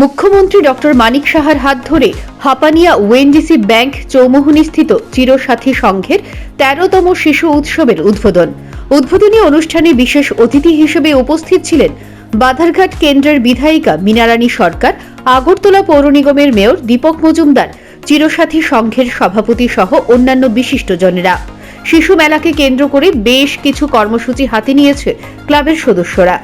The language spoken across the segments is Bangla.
মুখ্যমন্ত্রী ডক্টর মানিক সাহার হাত ধরে হাপানিয়া ওএনজিসি ব্যাংক চৌমুহনীস্থিত চিরসাথী সংঘের ১৩তম শিশু উৎসবের উদ্বোধনী অনুষ্ঠানে বিশেষ অতিথি হিসেবে উপস্থিত ছিলেন বাধারঘাট কেন্দ্রের বিধায়িকা মীনারানী সরকার, আগরতলা পৌর নিগমের মেয়র দীপক মজুমদার, চিরসাথী সংঘের সভাপতি সহ অন্যান্য বিশিষ্টজনেরা। শিশু মেলাকে কেন্দ্র করে বেশ কিছু কর্মসূচি হাতে নিয়েছে ক্লাবের সদস্যরা।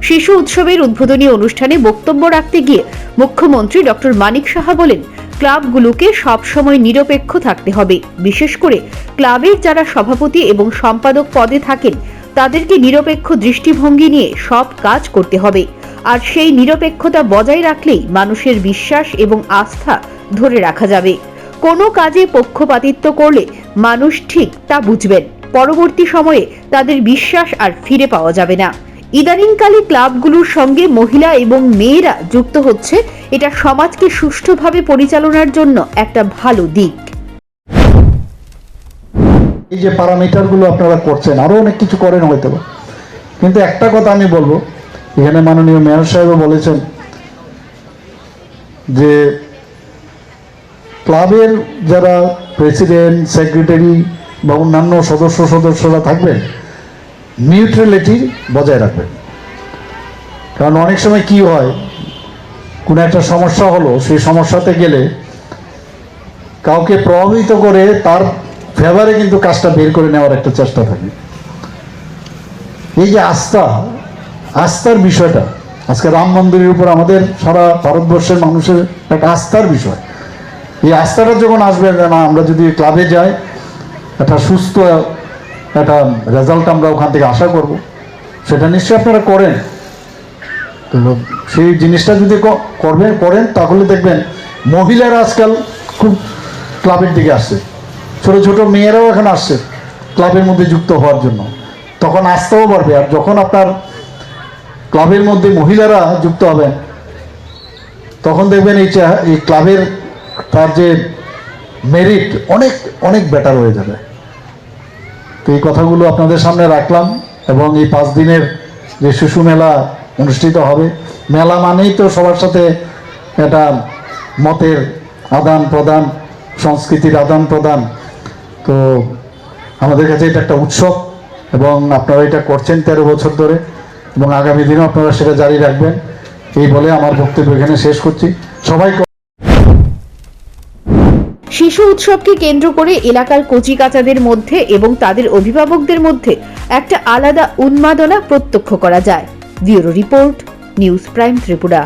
শিশু উৎসবের উদ্বোধনী অনুষ্ঠানে বক্তব্য রাখতে গিয়ে মুখ্যমন্ত্রী ডক্টর মানিক সাহা বলেন, ক্লাবগুলোকে সবসময় নিরপেক্ষ থাকতে হবে। বিশেষ করে ক্লাবের যারা সভাপতি এবং সম্পাদক পদে থাকেন তাদেরকে নিরপেক্ষ দৃষ্টিভঙ্গি নিয়ে সব কাজ করতে হবে। আর সেই নিরপেক্ষতা বজায় রাখলেই মানুষের বিশ্বাস এবং আস্থা ধরে রাখা যাবে। কোনো কাজে পক্ষপাতিত্ব করলে মানুষ ঠিক তা বুঝবেন। পরবর্তী সময়ে তাদের বিশ্বাস আর ফিরে পাওয়া যাবে না। ইদানিংকালে ক্লাবগুলোর সঙ্গে মহিলা এবং মেয়েরা যুক্ত হচ্ছে, এটা সমাজকে সুষ্ঠুভাবে পরিচালনার জন্য একটা ভালো দিক। এই যে প্যারামিটারগুলো আপনারা করছেন, আরো অনেক কিছু করেন হয়তো, কিন্তু একটা কথা আমি বলবো, এখানে মাননীয় মেয়র সাহেবও বলেছেন যে ক্লাবের যারা প্রেসিডেন্ট, সেক্রেটারি বা অন্যান্য সদস্যরা থাকবেন, নিউট্রালিটি বজায় রাখবেন। কারণ অনেক সময় কি হয়, কোনো একটা সমস্যা হলো, সেই সমস্যাতে গেলে কাউকে প্রভাবিত করে তার ফেভারে কিন্তু কাজটা বের করে নেওয়ার একটা চেষ্টা থাকে। এই যে আস্থার বিষয়টা, আজকে রাম মন্দিরের উপর আমাদের সারা ভারতবর্ষের মানুষের একটা আস্থার বিষয়। এই আস্থাটা যখন আসবে, না আমরা যদি ক্লাবে যাই, একটা সুস্থ একটা রেজাল্ট আমরা ওখান থেকে আশা করব, সেটা নিশ্চয়ই আপনারা করেন। তো সেই জিনিসটা যদি করেন তাহলে দেখবেন মহিলারা আজকাল খুব ক্লাবের দিকে আসছে, ছোট ছোট মেয়েরাও এখন আসছে ক্লাবের মধ্যে যুক্ত হওয়ার জন্য। তখন আস্থাও বাড়বে। আর যখন আপনার ক্লাবের মধ্যে মহিলারা যুক্ত হবেন, তখন দেখবেন এই ক্লাবের তার যে মেরিট অনেক অনেক বেটার হয়ে যাবে। তো এই কথাগুলো আপনাদের সামনে রাখলাম। এবং এই 5 দিনের যে শিশু মেলা অনুষ্ঠিত হবে, মেলা মানেই তো সবার সাথে একটা মতের আদান প্রদান, সংস্কৃতির আদান প্রদান। তো আমাদের কাছে এটা একটা উৎসব এবং আপনারা এটা করছেন 13 বছর ধরে, এবং আগামী দিনেও আপনারা সেটা জারি রাখবেন। এই বলে আমার বক্তব্য এখানে শেষ করছি। সবাই শিশু উৎসবকে কেন্দ্র করে এলাকার কচিকাচাদের মধ্যে এবং তাদের অভিভাবকদের মধ্যে একটা আলাদা উন্মাদনা প্রত্যক্ষ করা যায়। Bureau report, news prime Tripura.